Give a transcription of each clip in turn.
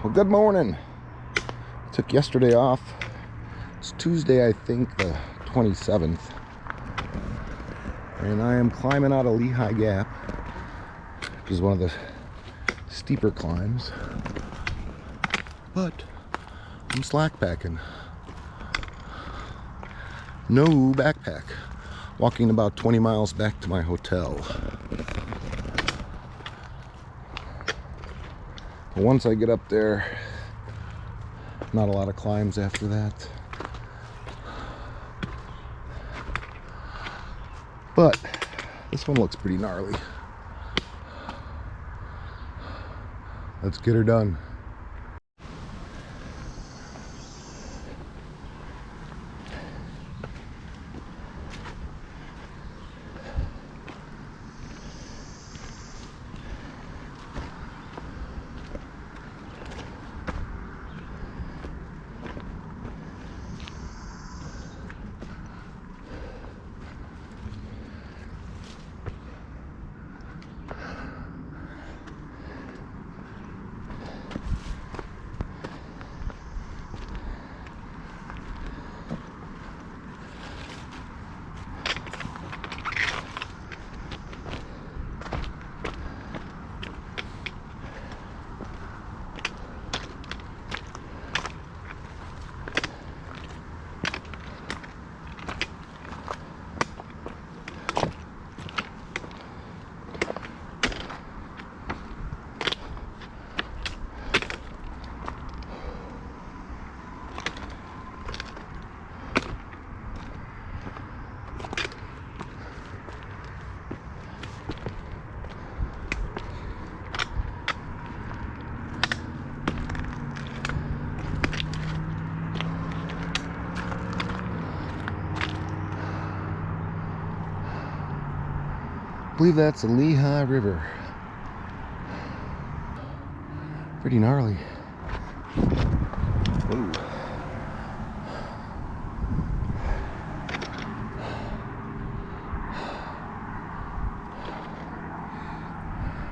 Well, good morning. Took yesterday off. It's Tuesday, I think, the 27th. And I am climbing out of Lehigh Gap, which is one of the steeper climbs. But I'm slack packing. No backpack. Walking about 20 miles back to my hotel. But once I get up there, not a lot of climbs after that. But this one looks pretty gnarly. Let's get her done. I believe that's the Lehigh River. Pretty gnarly. Ooh.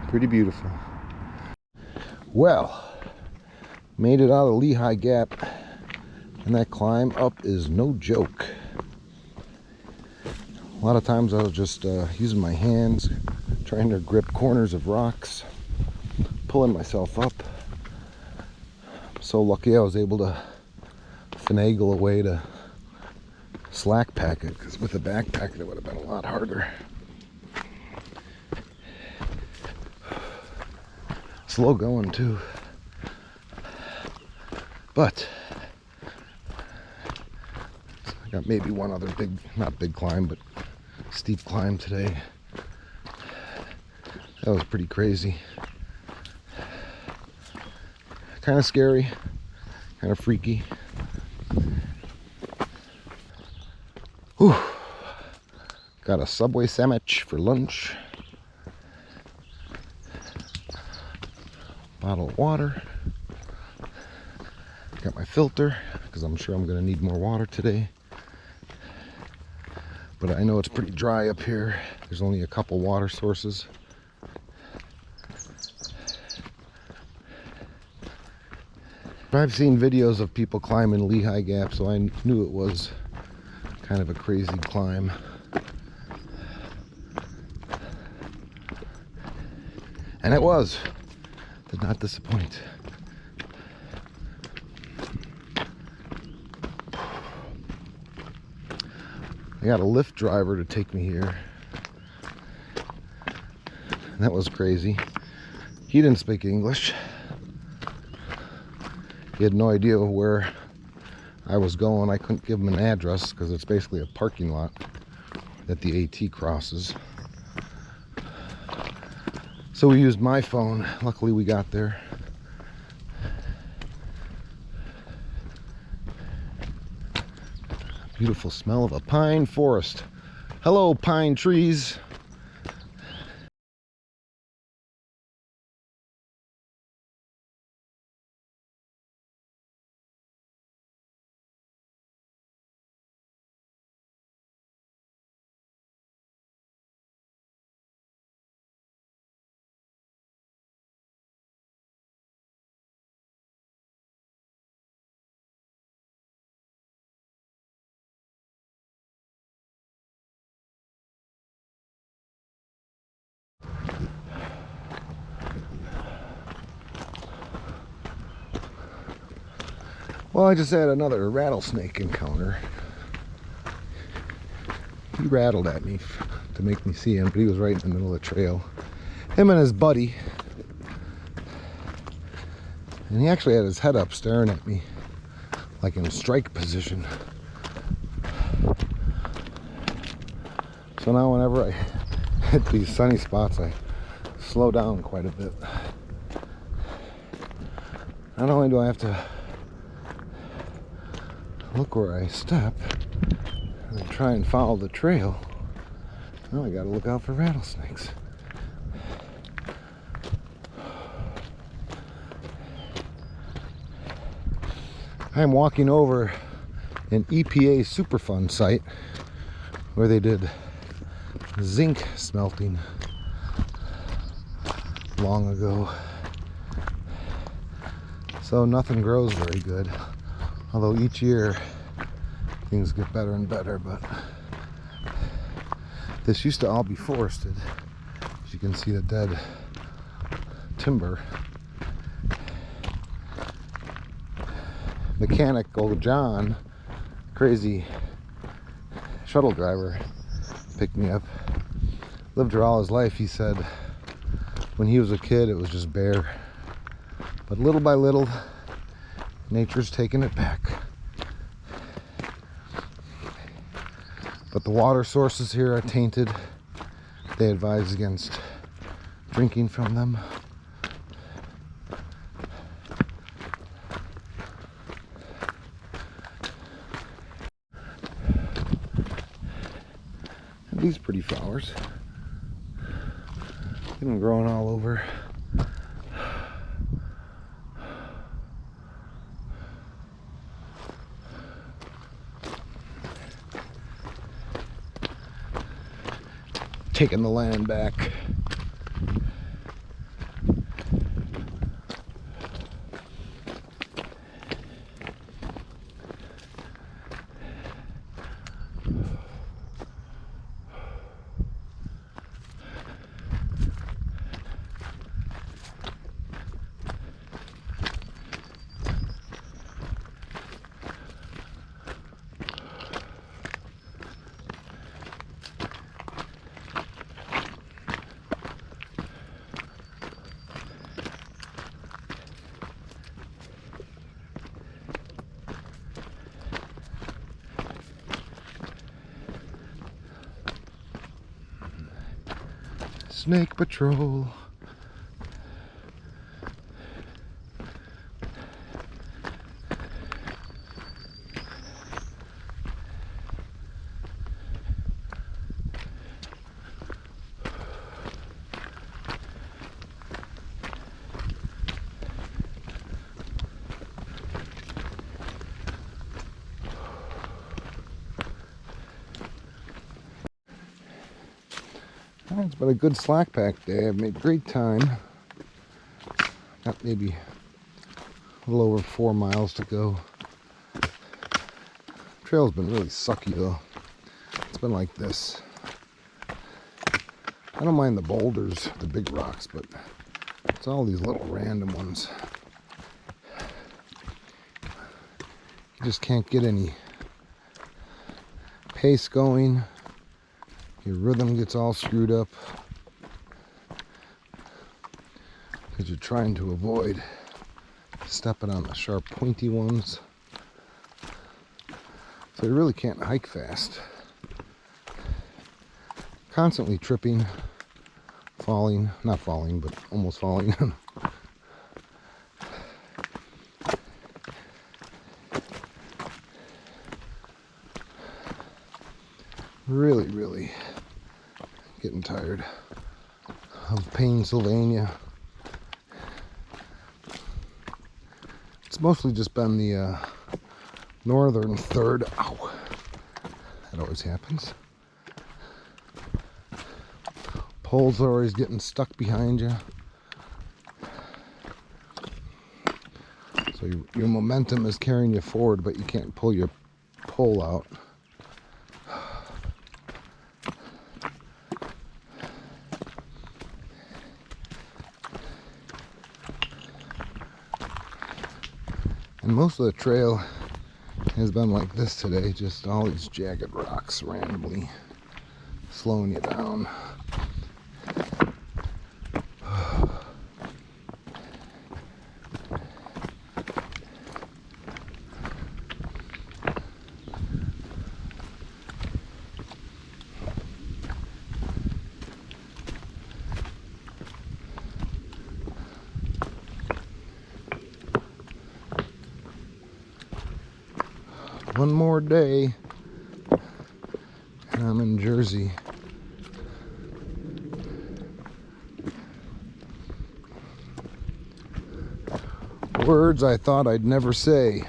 Pretty beautiful. Well, made it out of Lehigh Gap, and that climb up is no joke. A lot of times I was just using my hands, trying to grip corners of rocks, pulling myself up. I'm so lucky I was able to finagle a way to slack pack it, because with a backpack it would have been a lot harder. Slow going too, but I got maybe one other big, not big climb, but steep climb today. That was pretty crazy. Kind of scary, kind of freaky. Whew. Got a Subway sandwich for lunch. Bottle of water. Got my filter, because I'm sure I'm going to need more water today. But I know it's pretty dry up here. There's only a couple water sources. I've seen videos of people climbing Lehigh Gap, so I knew it was kind of a crazy climb. And it was. Did not disappoint. I got a Lyft driver to take me here. That was crazy. He didn't speak English. He had no idea where I was going. I couldn't give him an address because it's basically a parking lot that the AT crosses. So we used my phone. Luckily we got there. Beautiful smell of a pine forest. Hello, pine trees. Well, I just had another rattlesnake encounter. He rattled at me to make me see him, but he was right in the middle of the trail. Him and his buddy. And he actually had his head up staring at me, like in a strike position. So now whenever I hit these sunny spots, I slow down quite a bit. Not only do I have to look where I step and try and follow the trail, now I gotta look out for rattlesnakes. I'm walking over an EPA Superfund site where they did zinc smelting long ago. So nothing grows very good, although each year things get better and better. But this used to all be forested. As you can see, the dead timber. Mechanic old John, crazy shuttle driver, picked me up. Lived here all his life. He said when he was a kid it was just bare, but little by little nature's taking it back. But the water sources here are tainted. They advise against drinking from them. And these pretty flowers, get them growing all over. Taking the land back. Snake Patrol. It's been a good slack pack day. I've made great time. Got maybe a little over 4 miles to go. Trail's been really sucky though. It's been like this. I don't mind the boulders, the big rocks, but it's all these little random ones. You just can't get any pace going. Your rhythm gets all screwed up because you're trying to avoid stepping on the sharp pointy ones. So you really can't hike fast. Constantly tripping, falling, not falling, but almost falling. Really getting tired of Pennsylvania. It's mostly just been the northern third. Ow, that always happens. Poles are always getting stuck behind you, so your momentum is carrying you forward, but you can't pull your pole out. And most of the trail has been like this today, just all these jagged rocks randomly slowing you down. One more day and I'm in Jersey. Words I thought I'd never say.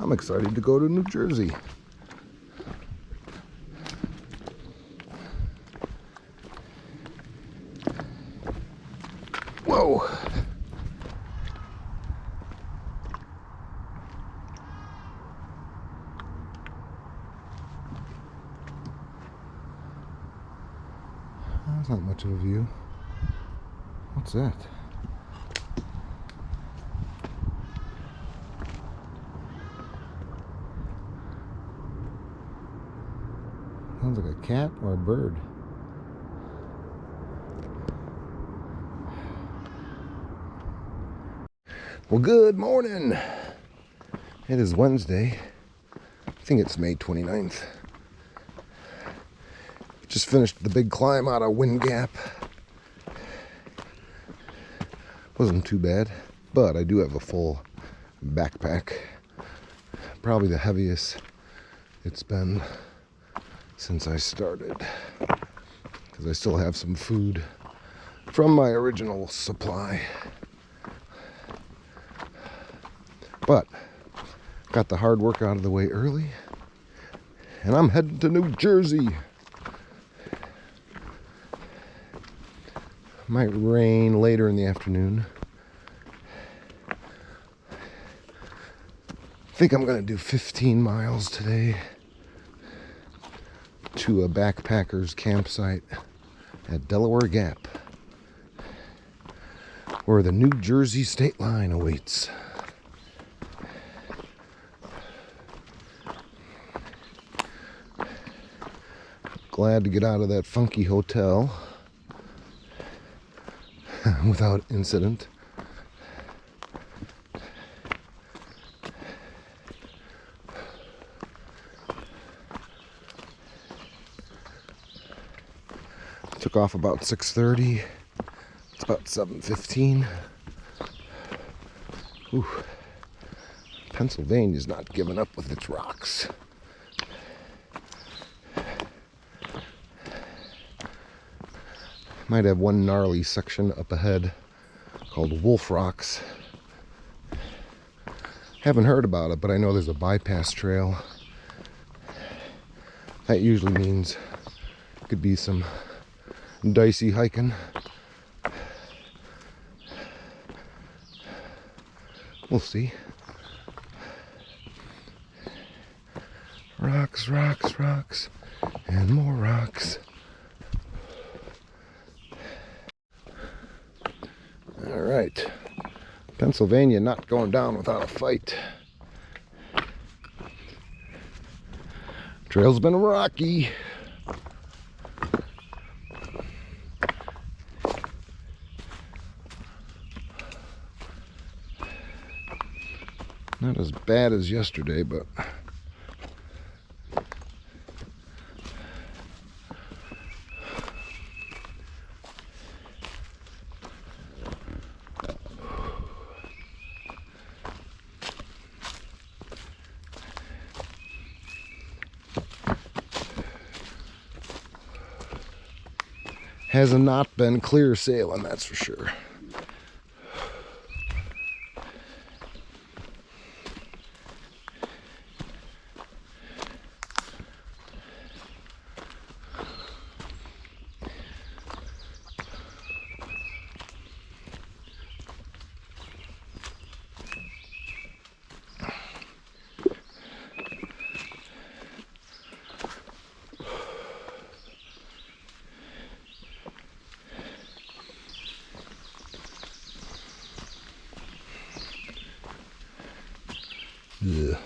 I'm excited to go to New Jersey. Whoa! That's not much of a view. What's that? Sounds like a cat or a bird. Well, good morning. It is Wednesday. I think it's May 29th. Just finished the big climb out of Wind Gap. Wasn't too bad, but I do have a full backpack. Probably the heaviest it's been since I started, because I still have some food from my original supply. But got the hard work out of the way early, and I'm heading to New Jersey. Might rain later in the afternoon. I think I'm gonna do 15 miles today to a backpacker's campsite at Delaware Gap, where the New Jersey state line awaits. Glad to get out of that funky hotel without incident. Took off about 6:30. It's about 7:15. Ooh. Pennsylvania's not giving up with its rocks. Might have one gnarly section up ahead called Wolf Rocks. Haven't heard about it, but I know there's a bypass trail. That usually means it could be some dicey hiking. We'll see. Rocks, rocks, rocks, and more rocks. All right, Pennsylvania not going down without a fight. Trail's been rocky. Not as bad as yesterday, but has not been clear sailing, that's for sure. Ugh.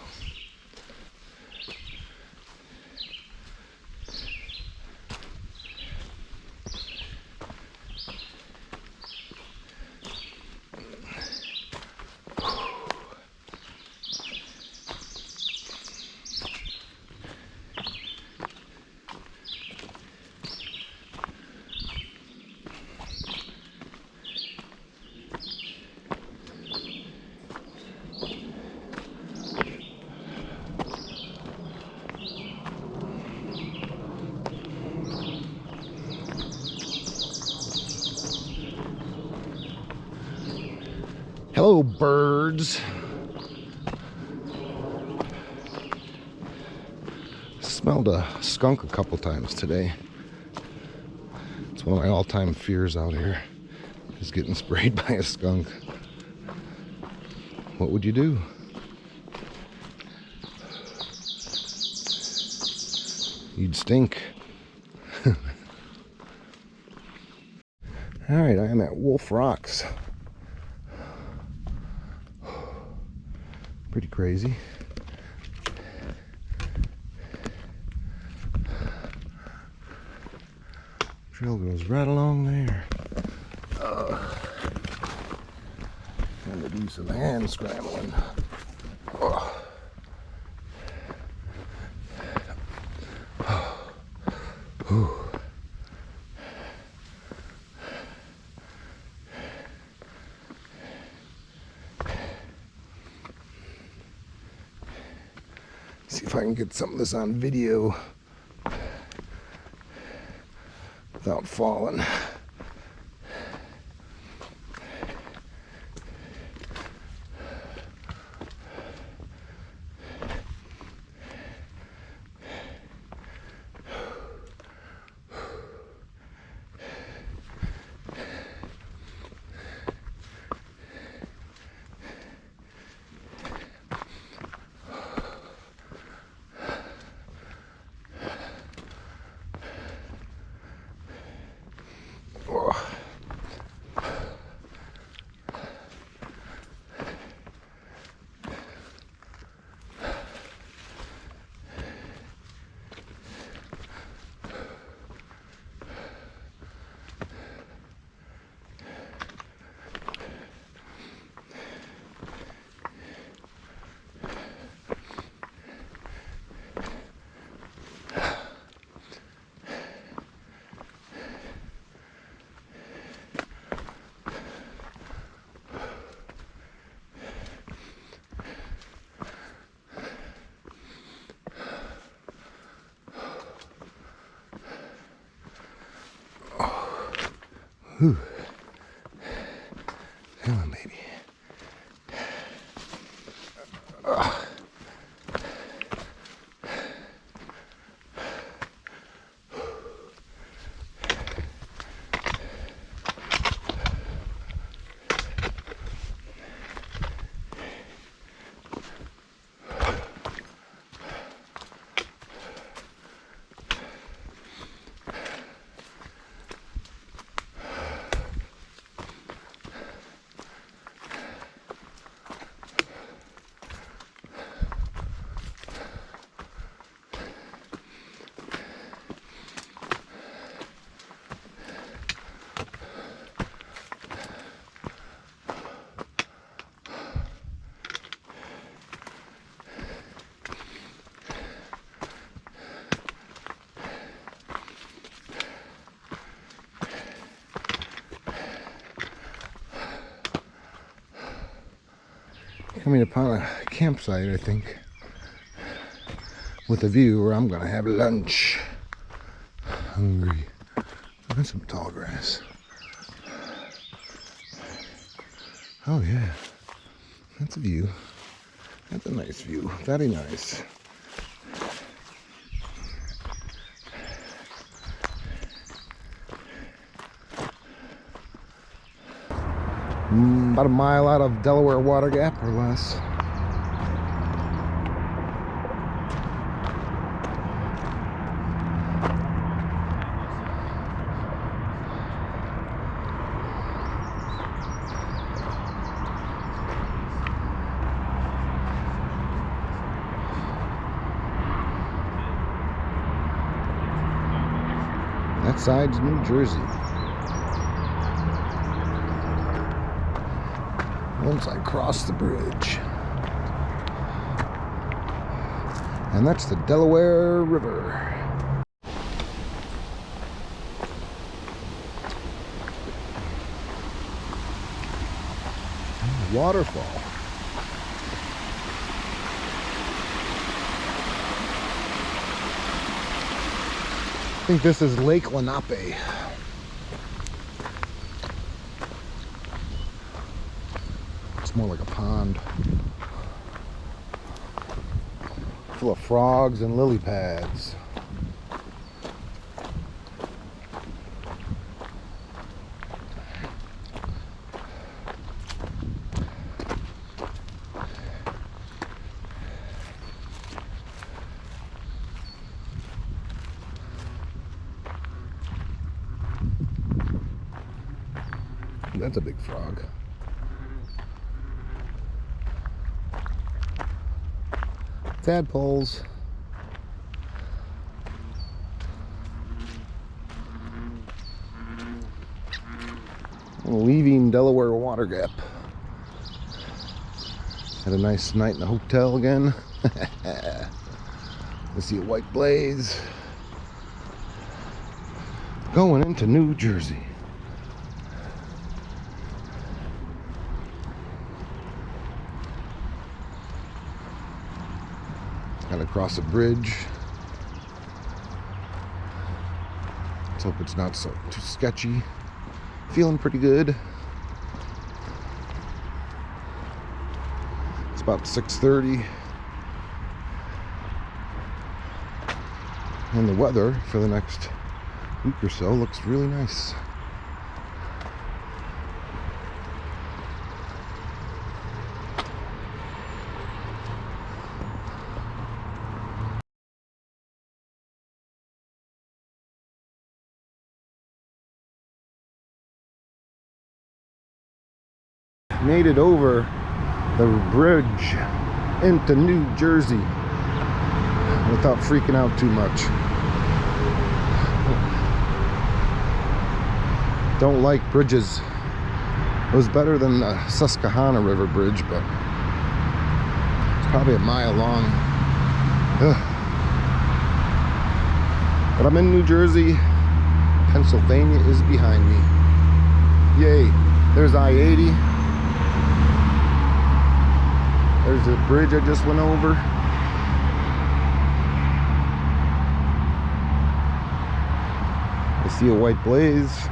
Hello, birds. Smelled a skunk a couple times today. It's one of my all-time fears out here, is getting sprayed by a skunk. What would you do? You'd stink. Alright, I am at Wolf Rocks. Pretty crazy. Trail goes right along there. Time to do some hand scrambling. See if I can get some of this on video without falling. Whew. Come on, baby. Coming upon a campsite, I think, with a view where I'm gonna have lunch. Hungry. And some tall grass. Oh yeah, that's a view. That's a nice view. Very nice. About a mile out of Delaware Water Gap or less. besides New Jersey. Once I cross the bridge. And that's the Delaware River. Waterfall. I think this is Lake Lenape. It's more like a pond. Full of frogs and lily pads. That's a big frog. Tadpoles. Leaving Delaware Water Gap. Had a nice night in the hotel again. Let's see a white blaze. Going into New Jersey. Gotta cross a bridge. Let's hope it's not too sketchy. Feeling pretty good. It's about 6:30. And the weather for the next week or so looks really nice. Made it over the bridge into New Jersey without freaking out too much. Don't like bridges. It was better than the Susquehanna River Bridge, but it's probably a mile long. Ugh. But I'm in New Jersey. Pennsylvania is behind me. Yay. There's I-80. There's the bridge I just went over. I see a white blaze.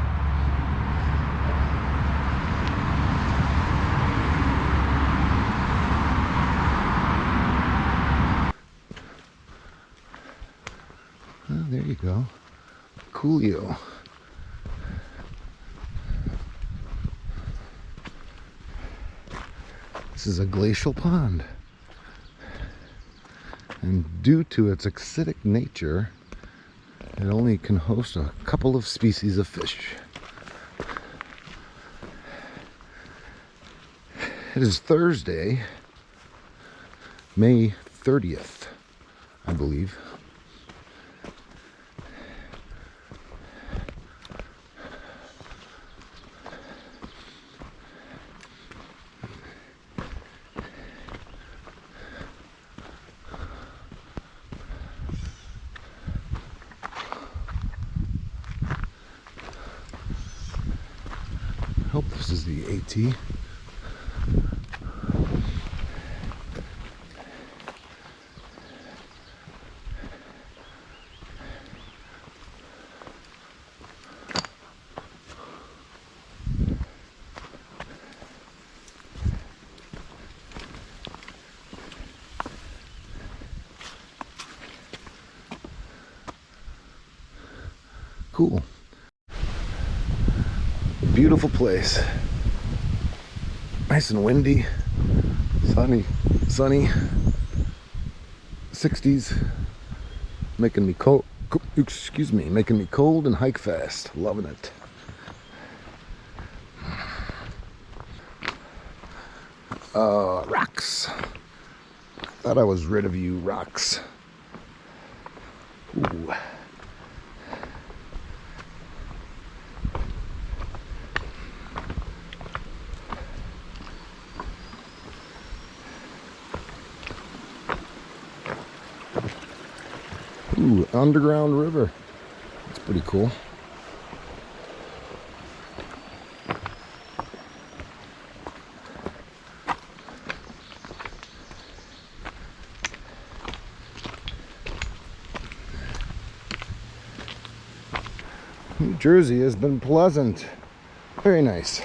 Oh, there you go. Coolio. This is a glacial pond, and due to its acidic nature, it only can host a couple of species of fish. It is Thursday, May 30th, I believe. I hope this is the AT. Cool. Beautiful place. Nice and windy. Sunny. 60s. Making me cold. Excuse me. Making me cold and hike fast. Loving it. Rocks. Thought I was rid of you, rocks. Ooh. Ooh, underground river. That's pretty cool. New Jersey has been pleasant. Very nice.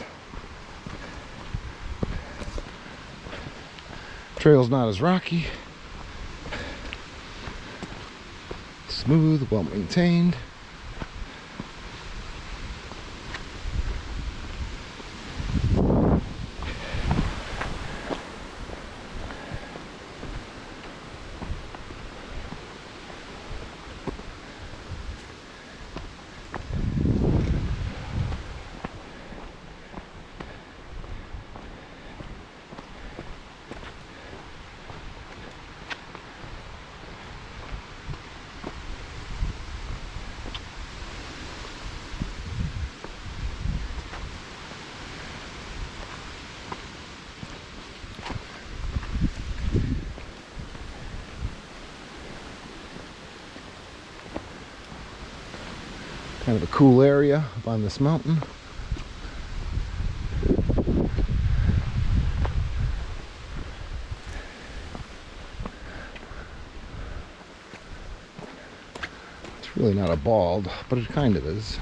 Trail's not as rocky. Smooth, well maintained. Kind of a cool area up on this mountain. It's really not a bald, but it kind of is.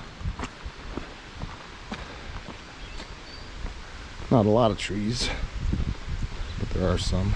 Not a lot of trees, but there are some.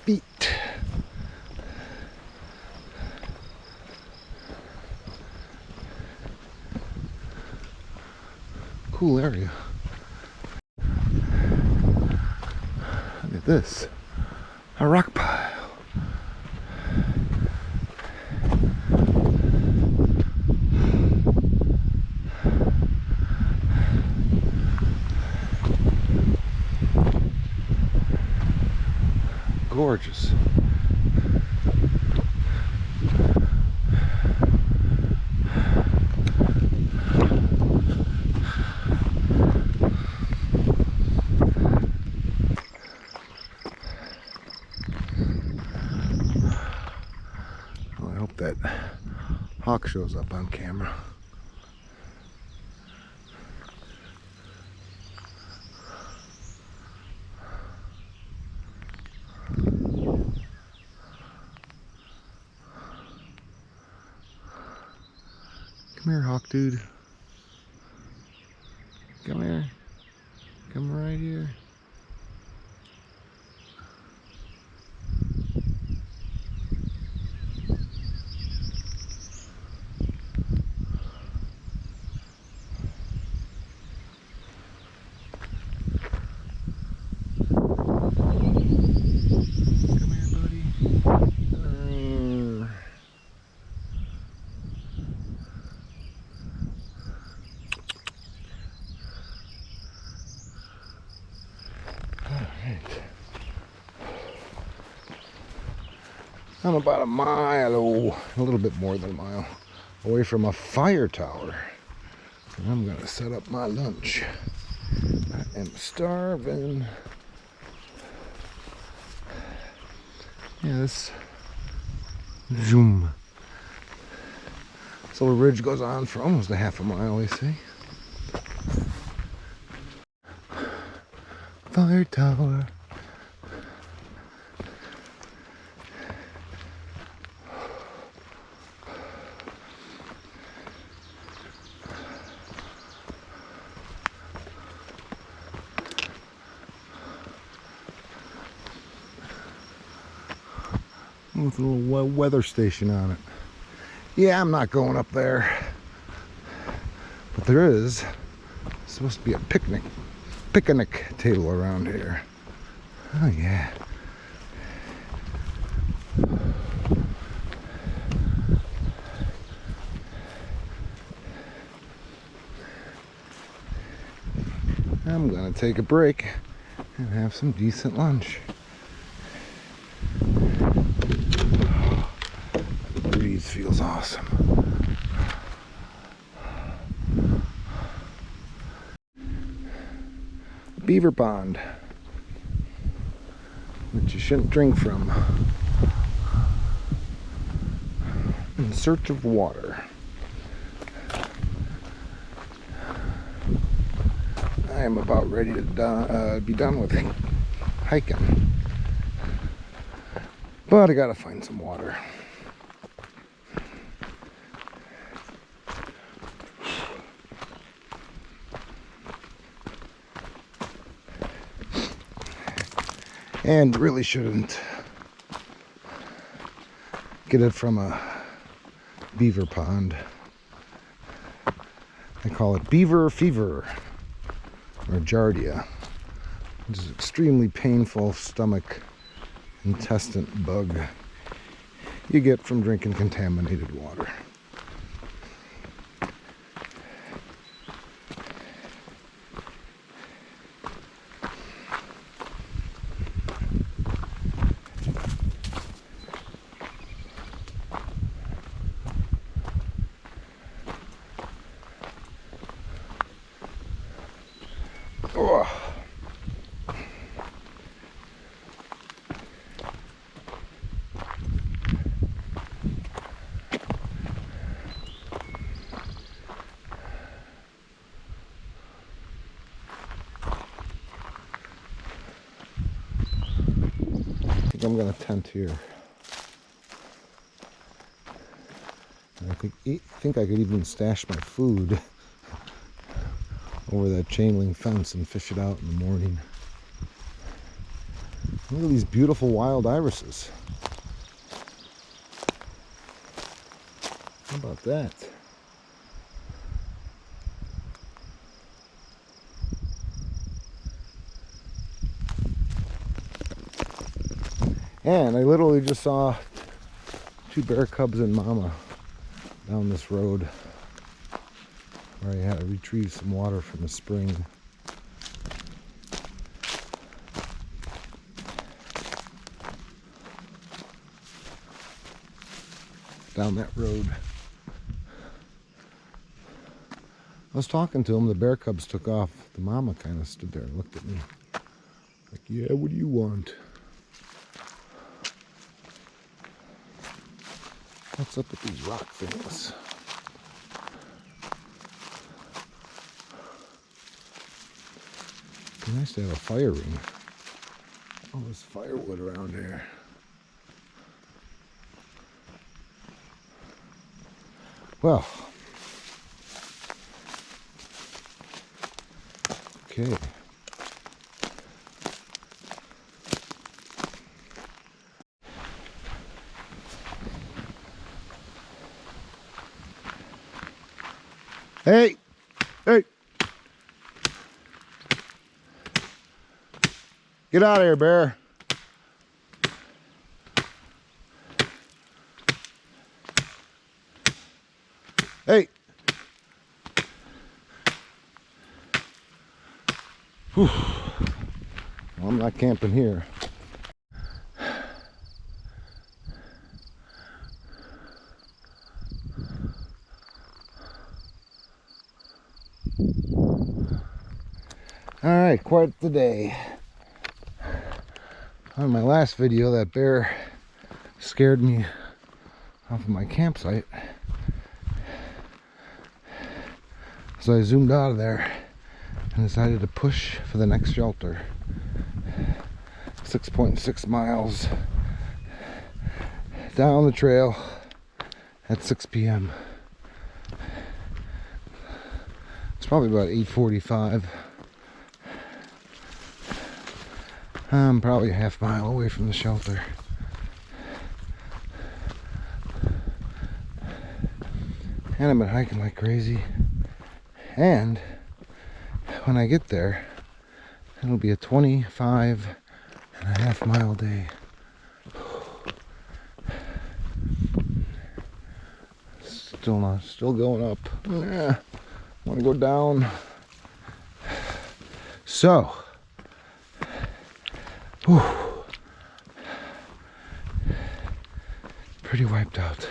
Feet. Cool area. Look at this. A rock pile. Gorgeous. Well, I hope that hawk shows up on camera. Come here, hawk dude. Come here. Come right here. I'm about a mile, a little bit more than a mile, away from a fire tower. And I'm gonna set up my lunch. I am starving. Yeah, this zoom. So the ridge goes on for almost a half a mile, they say. Fire tower. With a little weather station on it. Yeah, I'm not going up there. But there is supposed to be a picnic table around here. Oh yeah. I'm gonna take a break and have some decent lunch. The breeze feels awesome. Beaver pond, which you shouldn't drink from. In search of water. I am about ready to be done with hiking, but I gotta find some water. And really shouldn't get it from a beaver pond. I call it beaver fever, or giardia, which is an extremely painful stomach intestine bug you get from drinking contaminated water. Oh. I think I'm gonna tent here. And I think I could even stash my food over that chain link fence and fish it out in the morning. Look at these beautiful wild irises. How about that? And I literally just saw 2 bear cubs and mama down this road where I had to retrieve some water from a spring. Down that road. I was talking to them, the bear cubs took off. The mama kind of stood there and looked at me. Like, yeah, what do you want? What's up with these rock things? It'd be nice to have a fire ring. All this firewood around here. Well, okay. Hey, hey. Get out of here, bear. Hey. Whew. Well, I'm not camping here. Alright, quite the day. On my last video, that bear scared me off of my campsite. So I zoomed out of there and decided to push for the next shelter. 6.6 miles down the trail at 6 p.m. It's probably about 8:45. I'm probably a half mile away from the shelter. And I've been hiking like crazy. And when I get there, it'll be a 25.5 mile day. Still going up. Yeah, I want to go down. So, whew, pretty wiped out.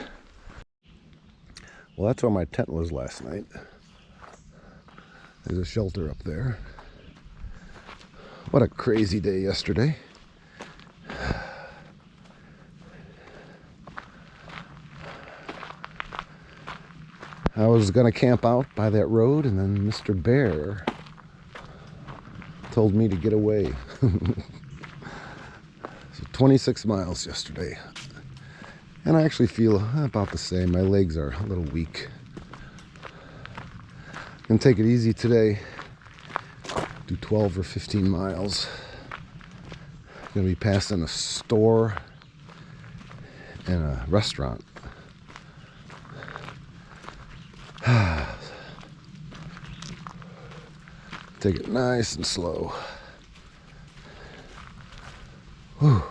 Well, that's where my tent was last night. There's a shelter up there. What a crazy day yesterday. I was gonna camp out by that road, and then Mr. Bear told me to get away. So 26 miles yesterday. And I actually feel about the same. My legs are a little weak. I'm gonna take it easy today. Do 12 or 15 miles. I'm gonna be passing a store and a restaurant. Take it nice and slow. Whew.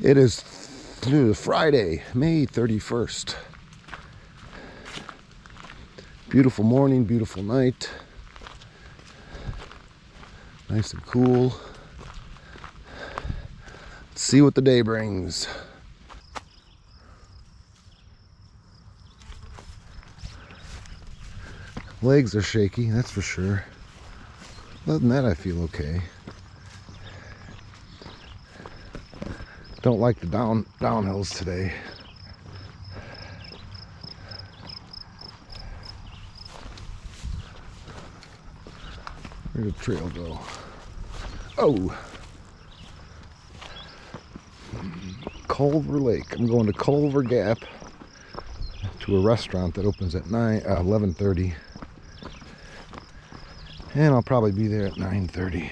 It is Friday, May 31st. Beautiful morning, beautiful night. Nice and cool. Let's see what the day brings. Legs are shaky, that's for sure. Other than that, I feel okay. Don't like the downhills today. Where'd the trail go? Oh! Culver Lake. I'm going to Culver Gap to a restaurant that opens at 11:30. And I'll probably be there at 9:30.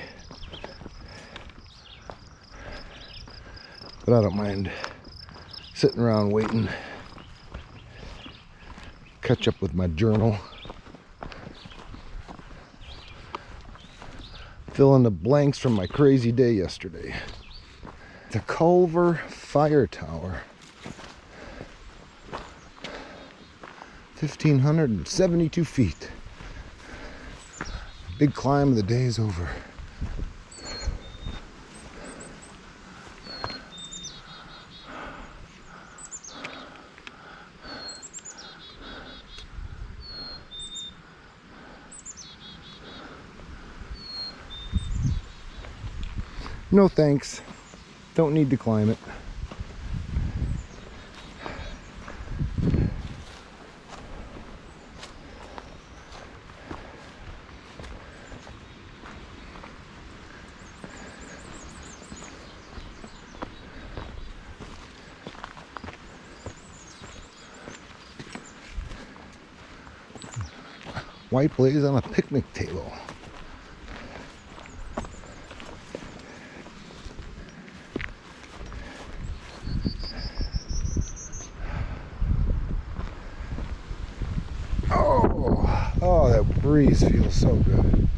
But I don't mind sitting around waiting. Catch up with my journal. Fill in the blanks from my crazy day yesterday. The Culver Fire Tower. 1,572 feet. Big climb of the day is over. No thanks. Don't need to climb it. White blaze on a picnic table. Oh, that breeze feels so good.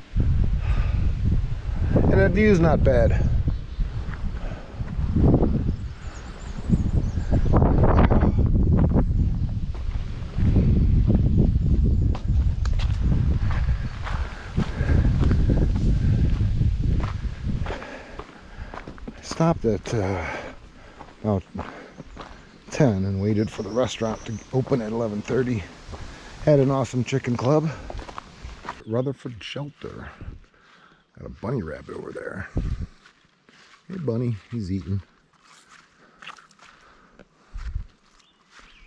And that view's not bad. Stopped at about 10 and waited for the restaurant to open at 11:30. Had an awesome chicken club. Rutherford Shelter. Got a bunny rabbit over there. Hey bunny, he's eating.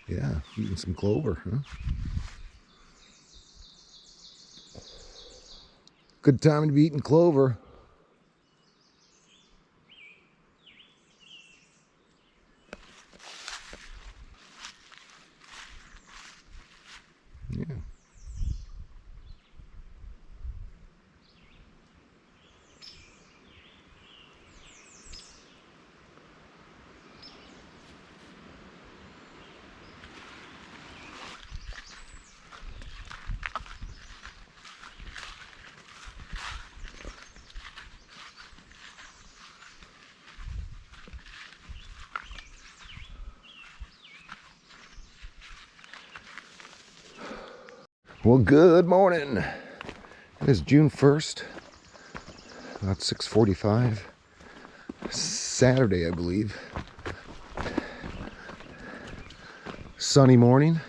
Yeah, eating some clover, huh? Good time to be eating clover. Yeah. Well, good morning. It is June 1st, about 6:45. Saturday, I believe. Sunny morning.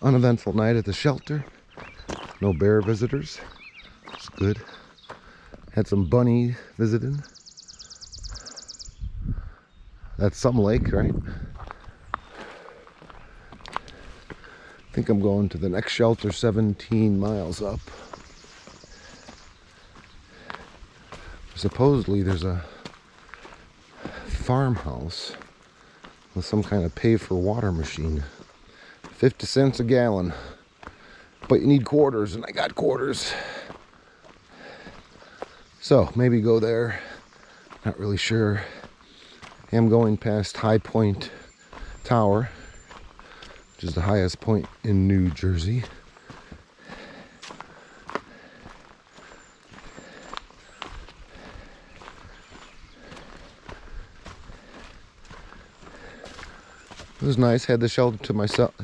Uneventful night at the shelter. No bear visitors. It's good. Had some bunny visiting. That's some lake, right? I think I'm going to the next shelter 17 miles up. Supposedly there's a farmhouse with some kind of pay-for-water machine. 50 cents a gallon. But you need quarters, and I got quarters. So maybe go there. Not really sure. I'm going past High Point Tower, which is the highest point in New Jersey. It was nice. Had the shelter to myself.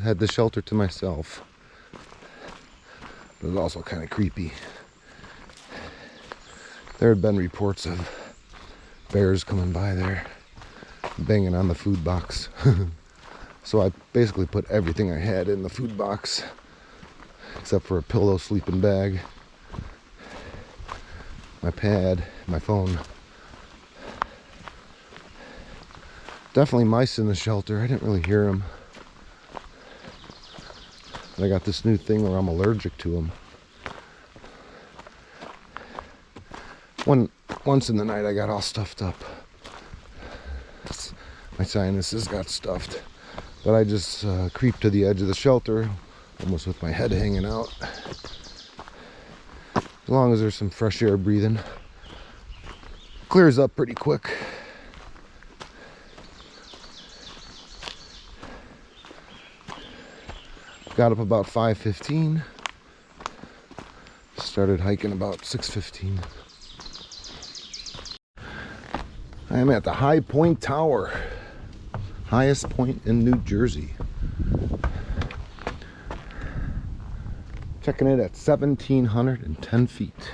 But it was also kind of creepy. There had been reports of bears coming by there, banging on the food box. So I basically put everything I had in the food box, except for a pillow, sleeping bag, my pad, my phone. Definitely mice in the shelter. I didn't really hear them. And I got this new thing where I'm allergic to them. Once in the night I got all stuffed up. My sinuses got stuffed. But I just creeped to the edge of the shelter, almost with my head hanging out. As long as there's some fresh air breathing. Clears up pretty quick. Got up about 5:15. Started hiking about 6:15. I am at the High Point Tower, highest point in New Jersey. Checking it at 1,710 feet.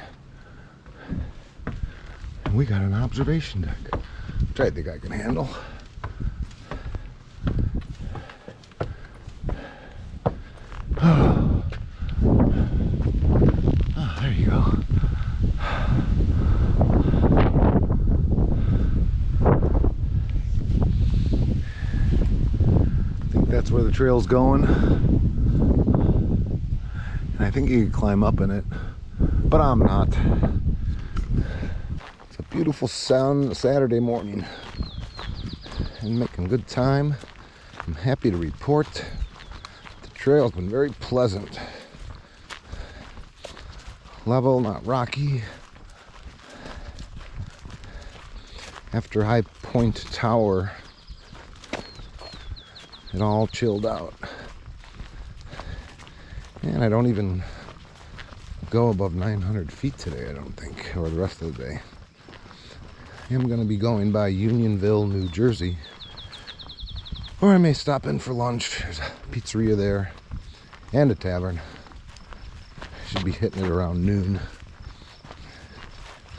And we got an observation deck, which I think I can handle. Oh, there you go. I think that's where the trail's going. And I think you can climb up in it, but I'm not. It's a beautiful Saturday morning and making good time. I'm happy to report trail's been very pleasant. Level, not rocky. After High Point Tower, it all chilled out. And I don't even go above 900 feet today, I don't think, or the rest of the day. I am going to be going by Unionville, New Jersey. Or I may stop in for lunch. There's a pizzeria there and a tavern. Should be hitting it around noon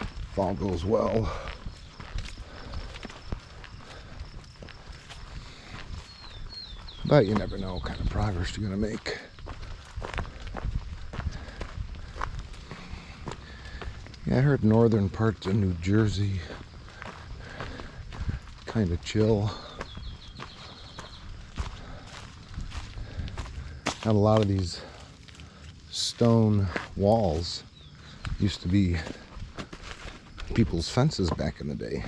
if all goes well. But you never know what kind of progress you're gonna make. Yeah, I heard northern parts of New Jersey kind of chill. Not a lot of these stone walls used to be people's fences back in the day.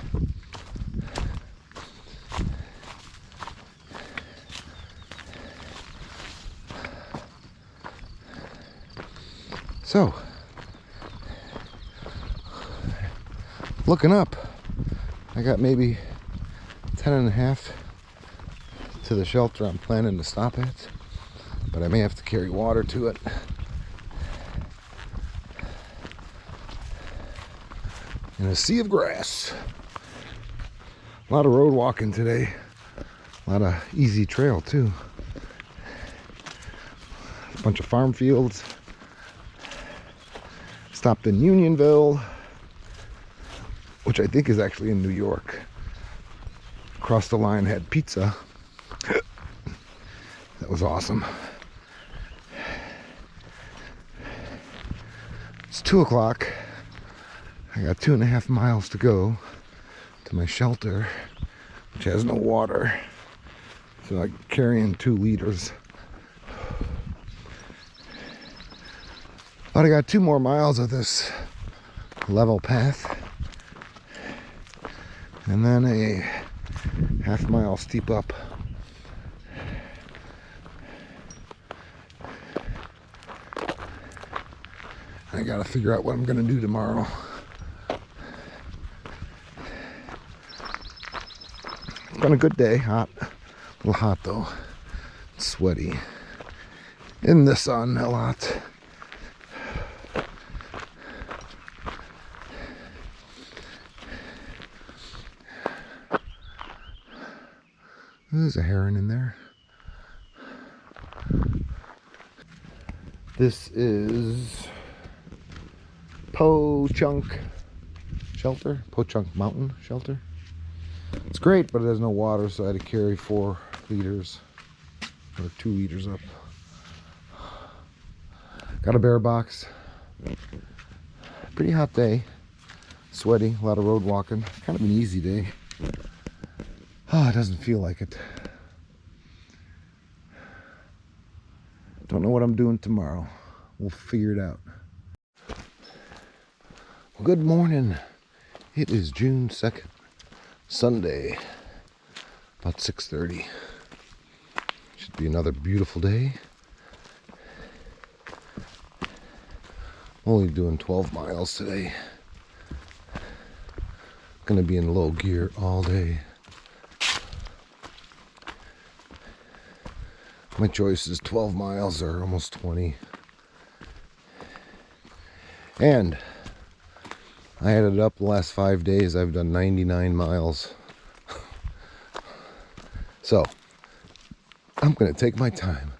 So, looking up, I got maybe 10.5 to the shelter I'm planning to stop at, but I may have to carry water to it. In a sea of grass. A lot of road walking today. A lot of easy trail too. A bunch of farm fields. Stopped in Unionville, which I think is actually in New York. Crossed the line, had pizza. That was awesome. It's 2 o'clock. I got 2.5 miles to go to my shelter, which has no water. So I'm carrying 2 liters. But I got 2 more miles of this level path. And then a half-mile steep up. I gotta figure out what I'm gonna do tomorrow. It's been a good day, hot. A little hot though. Sweaty. In the sun a lot. There's a heron in there. This is Pochunk Shelter, Pochunk Mountain Shelter. It's great, but it has no water, so I had to carry 4 liters, or 2 liters up. Got a bear box. Pretty hot day. Sweaty, a lot of road walking. Kind of an easy day. Oh, it doesn't feel like it. Don't know what I'm doing tomorrow. We'll figure it out. Well, good morning. It is June 2nd, Sunday, about 6:30. Should be another beautiful day. Only doing 12 miles today. Gonna be in low gear all day. My choice is 12 miles or almost 20. And I added up the last 5 days. I've done 99 miles. So I'm gonna take my time.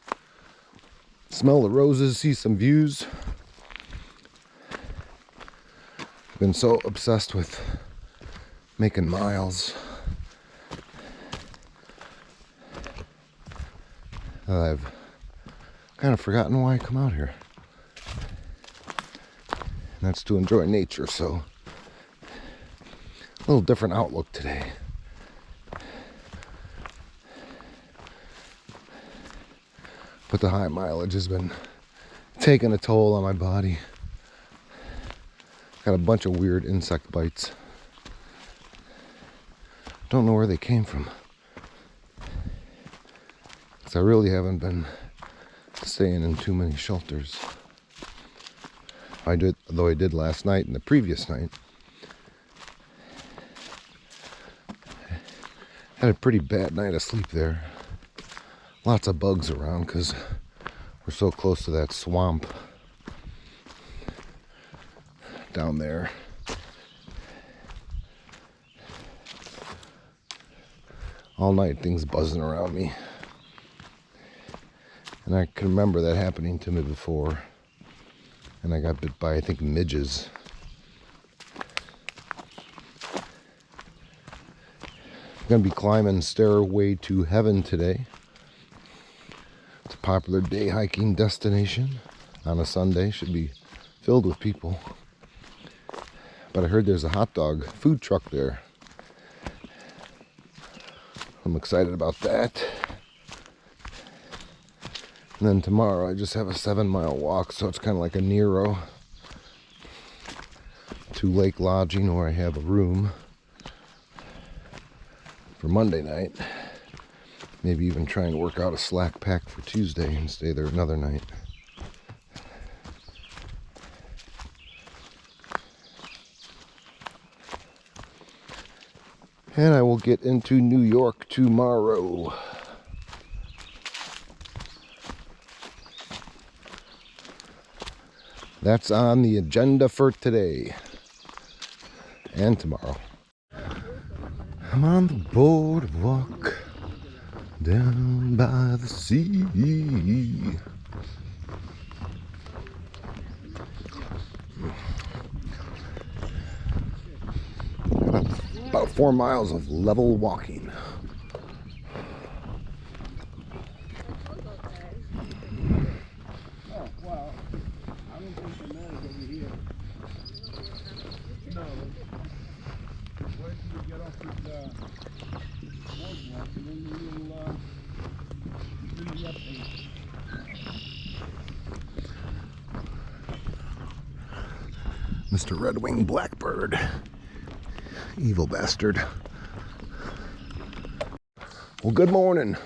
Smell the roses, see some views. I've been so obsessed with making miles. I've kind of forgotten why I come out here. And that's to enjoy nature, so a little different outlook today. But the high mileage has been taking a toll on my body. Got a bunch of weird insect bites. Don't know where they came from. I really haven't been staying in too many shelters. Though I did last night and the previous night. Had a pretty bad night of sleep there. Lots of bugs around because we're so close to that swamp down there. All night things buzzing around me. And I can remember that happening to me before. And I got bit by, I think, midges. I'm gonna be climbing Stairway to Heaven today. popular day hiking destination on a Sunday. Should be filled with people. But I heard there's a hot dog food truck there. I'm excited about that. And then tomorrow I just have a 7-mile walk, so it's kind of like a Nero to Lake Lodging, where I have a room for Monday night. Maybe even try and work out a slack pack for Tuesday and stay there another night. And I will get into New York tomorrow. That's on the agenda for today and tomorrow. I'm on the boardwalk down by the sea. About 4 miles of level walking. Mr. Red-winged Blackbird. Evil bastard. Well, good morning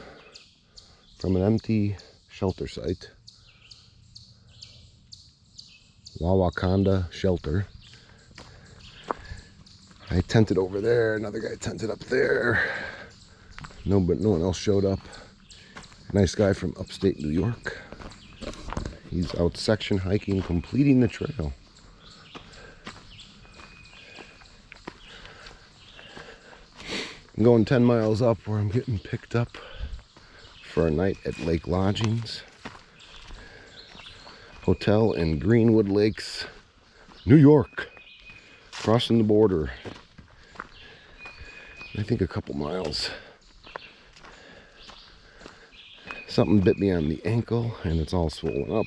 from an empty shelter site. Wawakanda shelter. I tented over there, another guy tented up there. No one else showed up. Nice guy from upstate New York. He's out section hiking, completing the trail. I'm going 10 miles up where I'm getting picked up for a night at Lake Lodgings Hotel in Greenwood Lakes, New York. Crossing the border. I think a couple miles. Something bit me on the ankle and it's all swollen up.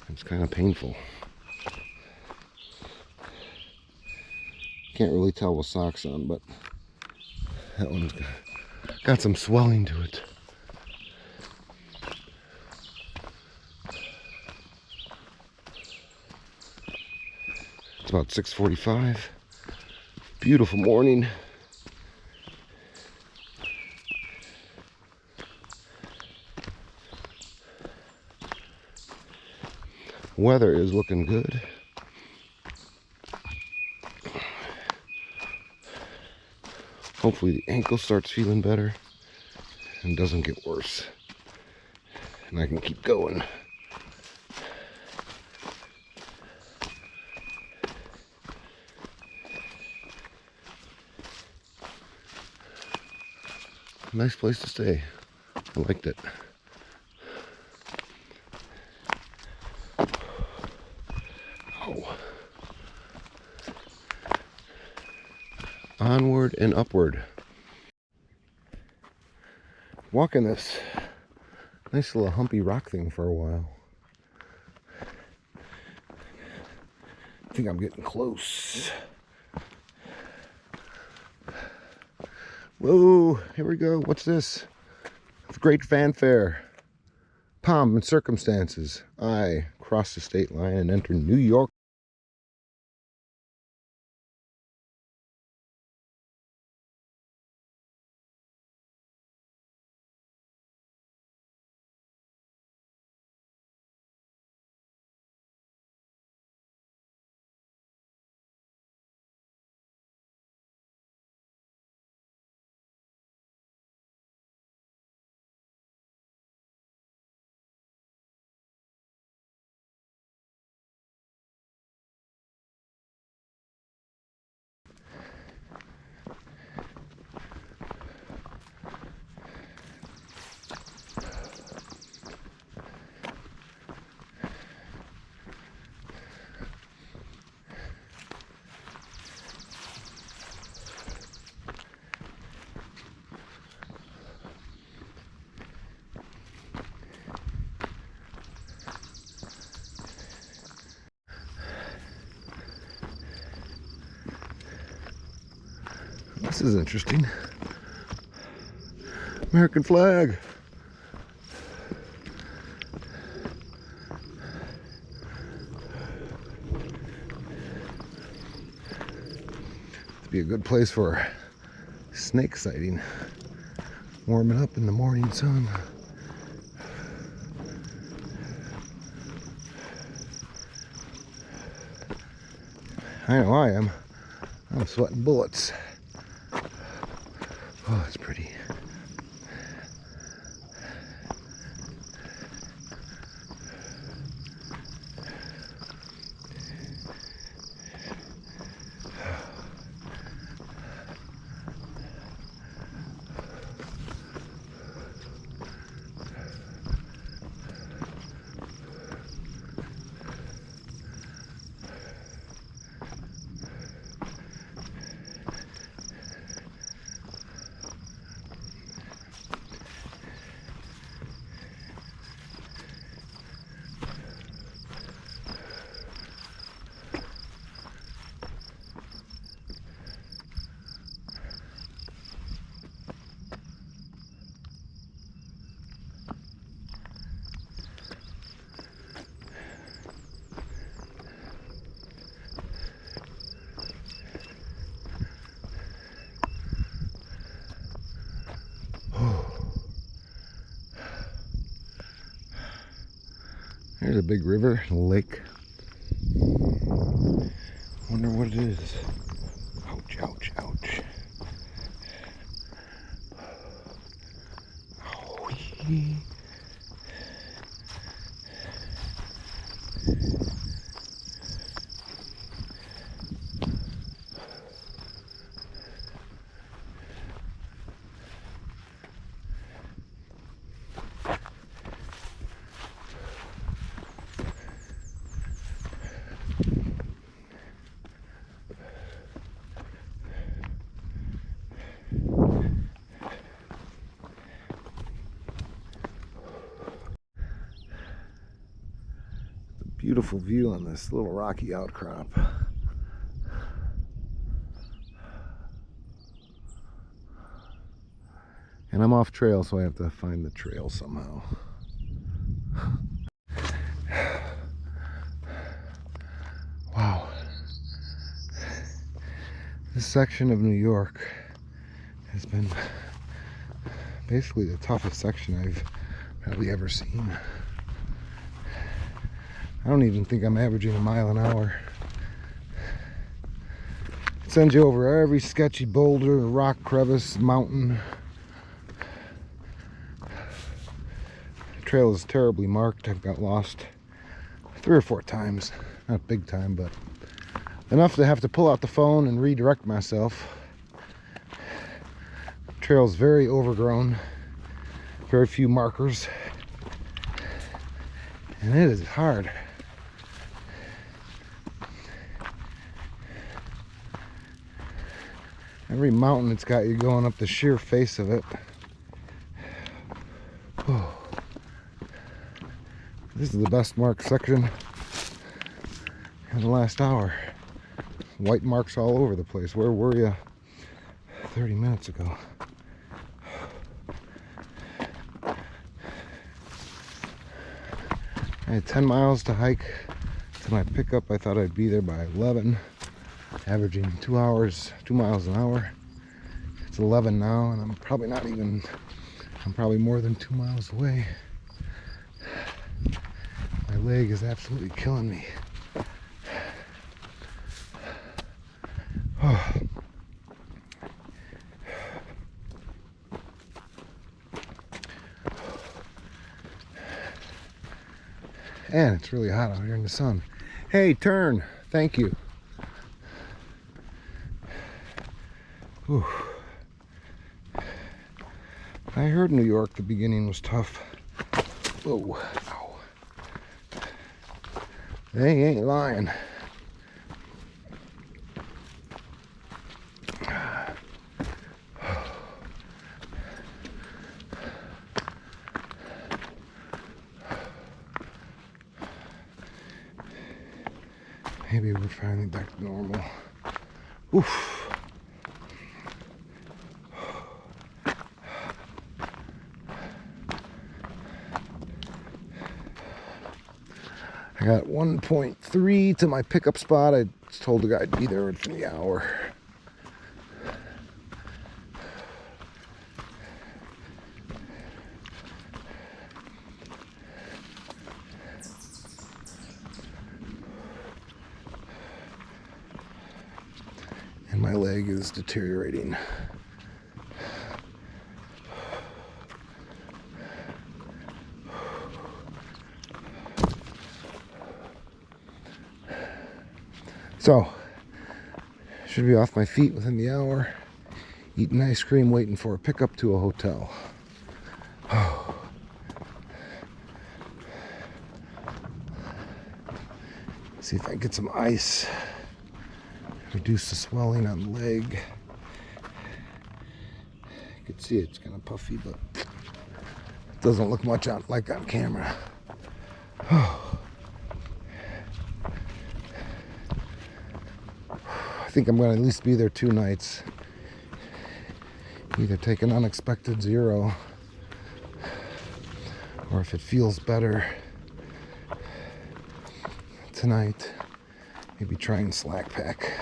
It's kind of painful. Can't really tell with socks on, but that one's got some swelling to it. It's about 6:45. Beautiful morning. Weather is looking good. Hopefully the ankle starts feeling better and doesn't get worse. And I can keep going. Nice place to stay. I liked it. Oh. Onward and upward. Walking this nice little humpy rock thing for a while. I think I'm getting close. Whoa, here we go. What's this? With great fanfare, pomp and circumstances, I cross the state line and enter New York. This is interesting. American flag. It'd be a good place for snake sighting. Warming up in the morning sun. I know I am. I'm sweating bullets. Oh, it's pretty. There's a big river, a lake. Wonder what it is. Ouch, ouch, ouch. Owie. Beautiful view on this little rocky outcrop. And I'm off trail, so I have to find the trail somehow. Wow. This section of New York has been basically the toughest section I've probably ever seen. I don't even think I'm averaging a mile an hour. It sends you over every sketchy boulder, rock crevice, mountain. The trail is terribly marked. I've got lost 3 or 4 times. Not big time, but enough to have to pull out the phone and redirect myself. The trail's very overgrown. Very few markers. And it is hard. Every mountain, it's got you going up the sheer face of it. Oh. This is the best marked section in the last hour. White marks all over the place. Where were you 30 minutes ago? I had 10 miles to hike to my pickup. I thought I'd be there by 11. Averaging 2 miles an hour. It's 11 now, and I'm probably more than 2 miles away. My leg is absolutely killing me. Oh. And it's really hot out here in the sun. Hey, turn. Thank you. Whew. I heard New York, the beginning was tough. Whoa. Ow. They ain't lying. Maybe we're finally back to normal. Oof. got 1.3 to my pickup spot. I told the guy I'd be there within the hour. And my leg is deteriorating. So, should be off my feet within the hour, eating ice cream, waiting for a pickup to a hotel. See if I can get some ice, reduce the swelling on the leg. You can see it's kind of puffy, but it doesn't look much like on camera. I think I'm going to at least be there 2 nights. Either take an unexpected 0, or if it feels better tonight, maybe try and slack pack.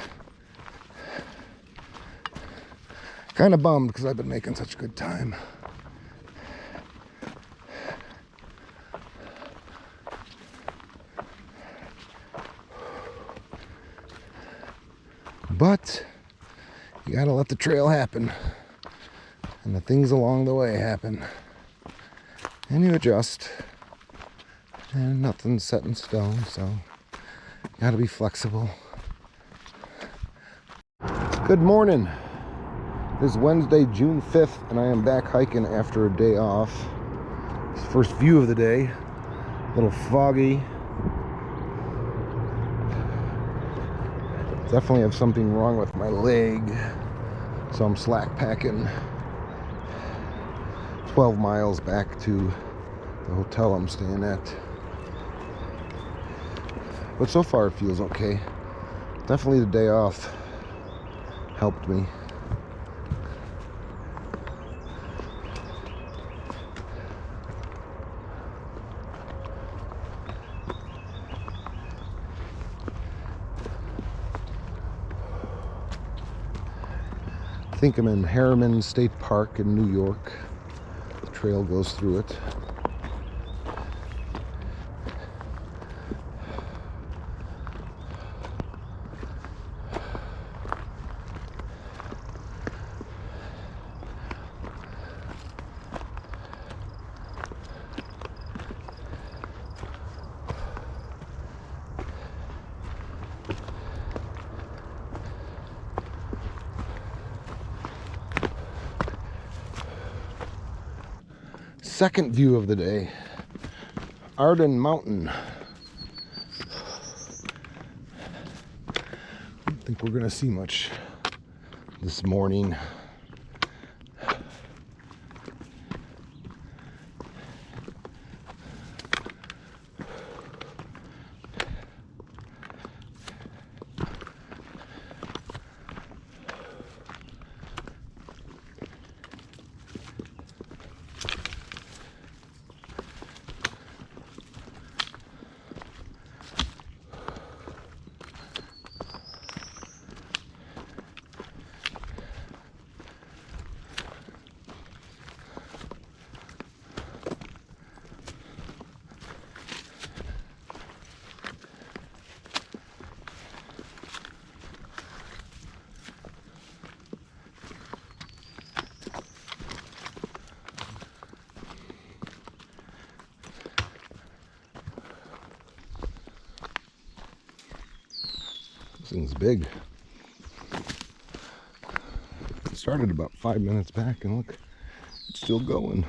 Kind of bummed because I've been making such good time. But you gotta let the trail happen, and the things along the way happen, and you adjust, and nothing's set in stone, so gotta be flexible. Good morning. It is Wednesday, June 5th, and I am back hiking after a day off. It's the first view of the day. A little foggy. Definitely have something wrong with my leg, so I'm slack packing. 12 miles back to the hotel I'm staying at. But so far it feels okay. Definitely the day off helped me. I think I'm in Harriman State Park in New York. The trail goes through it. Second view of the day, Arden Mountain. I don't think we're gonna see much this morning. This thing's big. It started about 5 minutes back, and look, it's still going.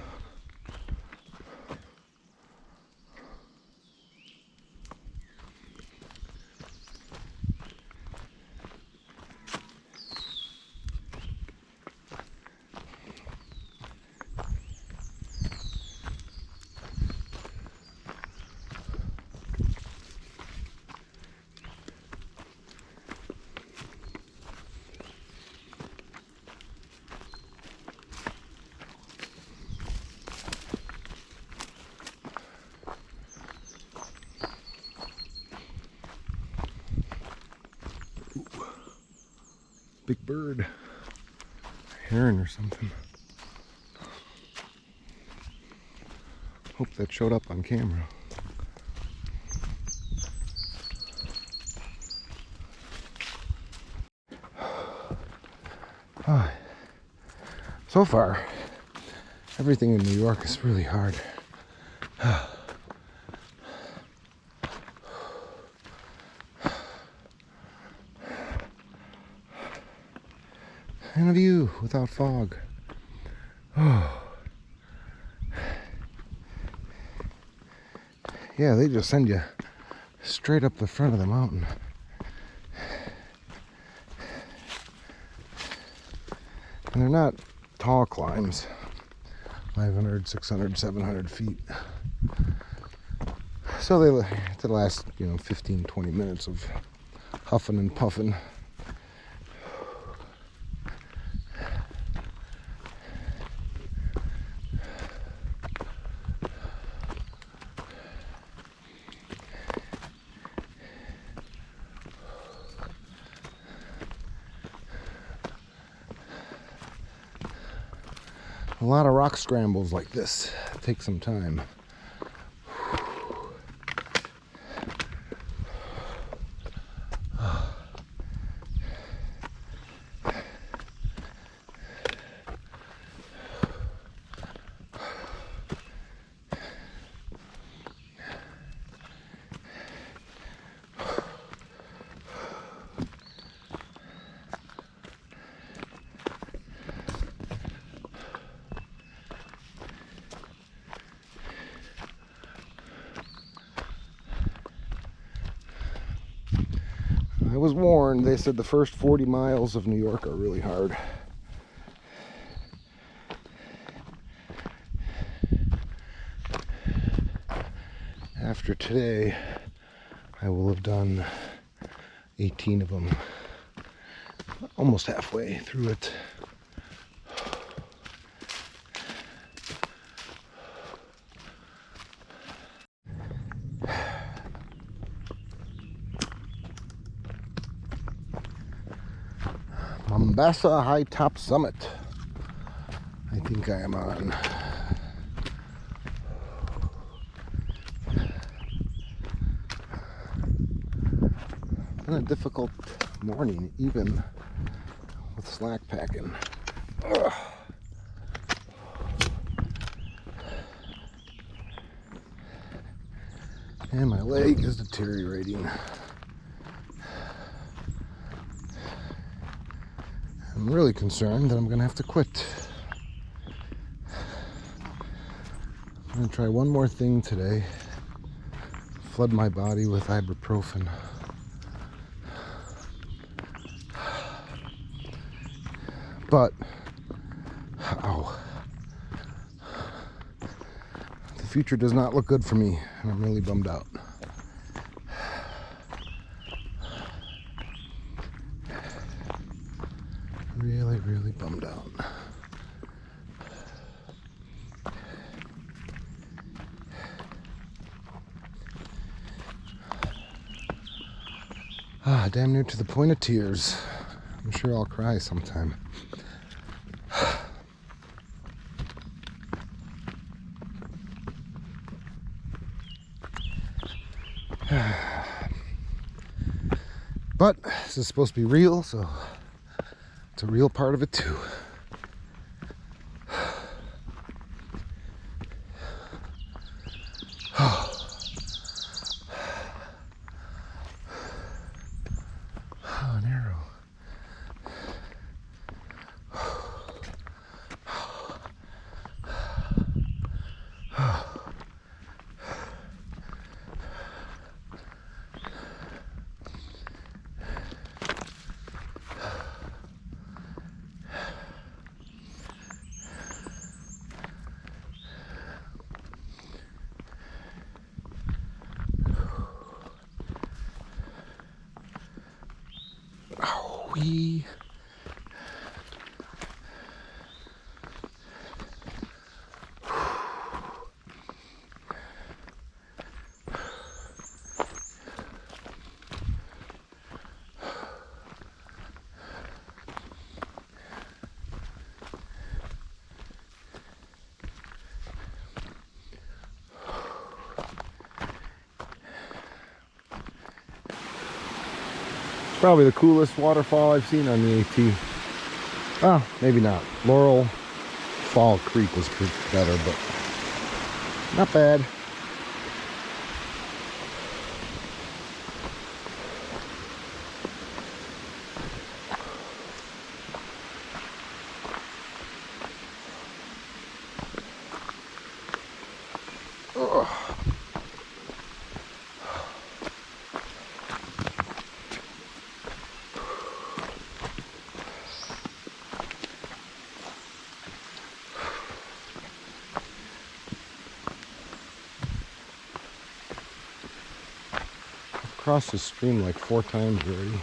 Big bird. Heron or something. Hope that showed up on camera. So far, everything in New York is really hard. And a view without fog. Yeah, they just send you straight up the front of the mountain. And they're not tall climbs, 500, 600, 700 feet. So they last, 15, 20 minutes of huffing and puffing. A lot of rock scrambles like this take some time. I was warned. They said the first 40 miles of New York are really hard. After today, I will have done 18 of them. Almost halfway through it. Mombasa High Top Summit. I think I am on. Been a difficult morning, even with slack packing. Ugh. And my leg is deteriorating. I'm really concerned that I'm going to have to quit. I'm going to try one more thing today. Flood my body with ibuprofen. But, the future does not look good for me, and I'm really bummed out. Really, really bummed out. Damn near to the point of tears. I'm sure I'll cry sometime. But this is supposed to be real, so it's a real part of it too. Oh, an arrow. Wee. Probably the coolest waterfall I've seen on the AT. Well, maybe not. Laurel Fall Creek was better, but not bad. Ugh. Crossed the stream like 4 times already.